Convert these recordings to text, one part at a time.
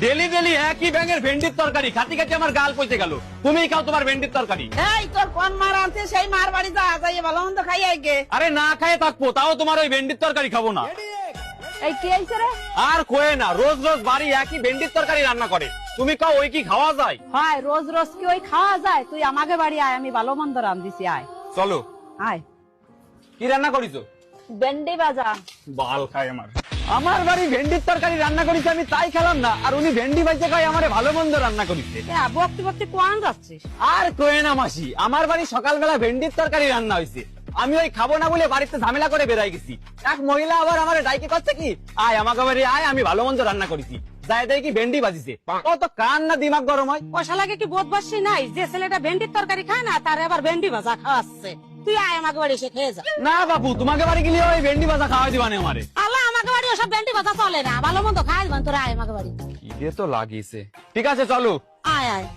Daily daily একই ব্যাঙের ভেন্ডির তরকারি খাতি খাতি আমার গাল পচে গেল। তুমিই খাও তোমার ভেন্ডির তরকারি। এই তোর কোন মার আনছে সেই মার বাড়ি যা যাই ভালো মন্দ খাইয়ে গে। আরে না খায় থাকবো, তাও তোমার ওই ভেন্ডির তরকারি খাবো না। এই কি হইছে রে? আর কোয়ে না, রোজ রোজ বাড়ি একই ভেন্ডির তরকারি রান্না করে। তুমি খাও, ওই কি খাওয়া যায়? হয় রোজ রোজ কি ওই খাওয়া যায়? তুই আমাকে বাড়ি আয়, আমি ভালো মন্দ রান্ধিছি, আয় চলো। আয়। কি রান্না করিছো? ভেন্ডি ভাজা। বাল খায় আমার বাড়ি ভেন্ডির তরকারি রান্না করিছে, আমি তাই খেলাম না। আর উনি ভেন্ডি ভাইজে খাই আমারে ভালো মন্দ রান্না করিছে। বকতে বকতে কোয়ান যাচ্ছিস? আর কোয়ে না মাসি, আমার বাড়ি সকালবেলা ভেন্ডির তরকারি রান্না হয়েছে। আমি ওই খাবো না বলে বাড়িতে ঝামেলা করে বেরাই গেছি। এক মহিলা আবার আমার ডাইকে করছে কি, আয় আমাকে বাড়ি আয়, আমি ভালো মন্দ রান্না করেছি। যাই দেখি ভেন্ডি বাজিছে। ও তো কান না দিমাগ গরম হয়। পয়সা লাগে কি বোধ বাসি নাই যে ছেলেটা ভেন্ডির তরকারি খায় না তার আবার ভেন্ডি ভাজা খাওয়াচ্ছে? তুই আয় আমাকে বাড়ি এসে খেয়ে যা। না বাবু, তোমাকে বাড়ি গেলে ওই ভেন্ডি ভাজা খাওয়াই দিবানে আমারে। আল্লাহ, আমাকে বাড়ি ওসব ভেন্ডি ভাজা চলে না, ভালো মন্দ খাই দিবান। তোরা আয় আমাকে বাড়ি। ঈদে তো লাগিয়েছে। ঠিক আছে চলো। আয় আয়।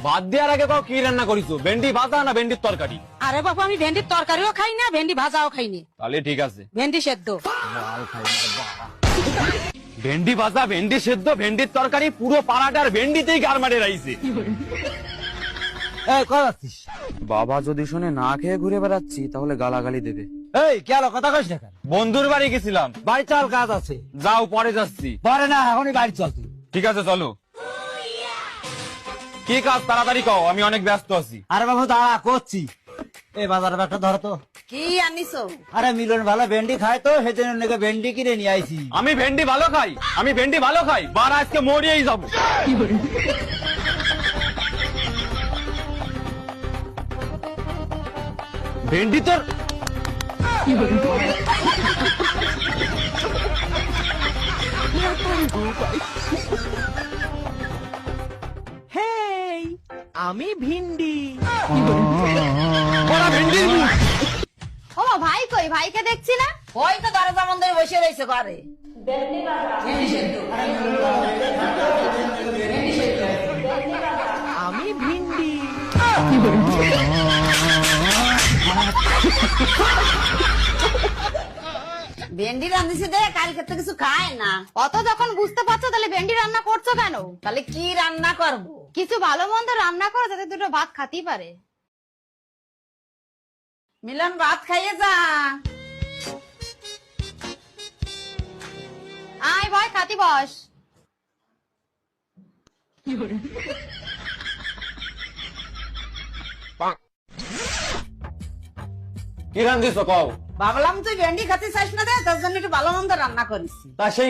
বাদ দেওয়ার আগে কও কি রান্না করিছো, ভেন্ডি ভাজা না ভেন্ডির তরকারি? আরে বাবু, আমি ভেন্ডির তরকারিও খাই না, ভেন্ডি ভাজাও খাইনি। তাহলে ঠিক আছে। ভেন্ডি সেদ্ধ। ভেন্ডি ভাজা, ভেন্ডি সেদ্ধ, ভেন্ডির তরকারি, পুরো পাড়াটার ভেন্ডিতেই গার মারে রাইছে। বাবা যদি শুনে না খেয়ে ঘুরে বেড়াচ্ছি তাহলে গালাগালি দেবে। এই কি আলো কথা কইস না কেন? বন্ধুর বাড়ি গেছিলাম। বাড়ি চল, কাজ আছে। যাও, পরে যাচ্ছি। পরে না, এখনই বাড়ি চল তুই। ঠিক আছে চলো। কি কাজ তাড়াতাড়ি কও, আমি অনেক ব্যস্ত আছি। আরে বাবু দাঁড়া, করছি। এই বাজারে একটা ধরো তো। কি আনিছো? আরে মিলন ভালো ভেন্ডি খায় তো, সেজন্য নাকি ভেন্ডি কিনে নিয়ে আইছি। আমি ভেন্ডি ভালো খাই, আমি ভেন্ডি ভালো খাই, বার আজকে মরিয়েই যাবো। ভেন্ডি তোর হেই, আমি ভিন্ডি। বড় ভেন্ডির মুখ। ও ভাই কই? ভাইকে দেখছি না। ওই তো দরজা মন্দিরে বসে রয়েছে ঘরে। আমি ভিন্ডি। ভেন্ডি রান্ধিছে দে, কালকে তো কিছু খায় না। অত যখন বুঝতে পারছো তাহলে ভেন্ডি রান্না করছো কেন? তাহলে কি রান্না করবো? কিছু ভালো মন্দ রান্না করো যাতে দুটো ভাত খাতেই পারে। মিলন ভাত খাইয়ে যা। আয় ভাই, খাতি বস। কি রান্ধিছো কও? ভাবলাম তুই ভেন্ডি খাতে চাস না, দে তার জন্য একটু ভালো মন্দ রান্না করেছি। তা সেই